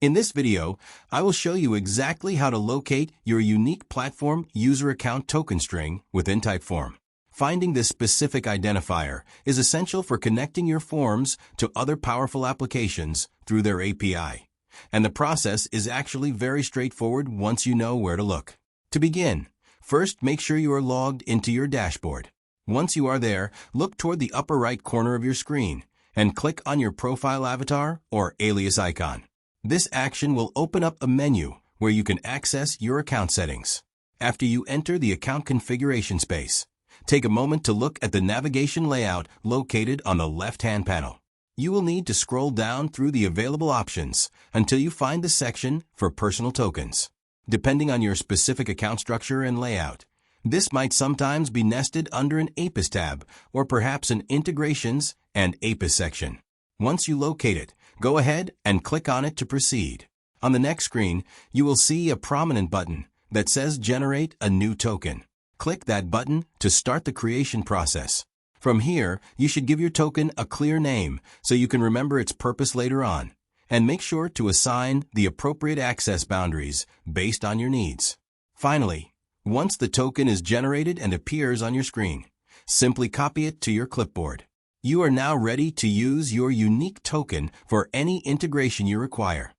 In this video, I will show you exactly how to locate your unique platform user account token string within Typeform. Finding this specific identifier is essential for connecting your forms to other powerful applications through their API. And the process is actually very straightforward once you know where to look. To begin, first make sure you are logged into your dashboard. Once you are there, look toward the upper right corner of your screen and click on your profile avatar or alias icon. This action will open up a menu where you can access your account settings. After you enter the account configuration space, take a moment to look at the navigation layout located on the left-hand panel. You will need to scroll down through the available options until you find the section for personal tokens. Depending on your specific account structure and layout, this might sometimes be nested under an APIS tab or perhaps an Integrations and APIS section. Once you locate it, go ahead and click on it to proceed. On the next screen, you will see a prominent button that says Generate a New Token. Click that button to start the creation process. From here, you should give your token a clear name so you can remember its purpose later on, and make sure to assign the appropriate access boundaries based on your needs. Finally, once the token is generated and appears on your screen, simply copy it to your clipboard. You are now ready to use your unique token for any integration you require.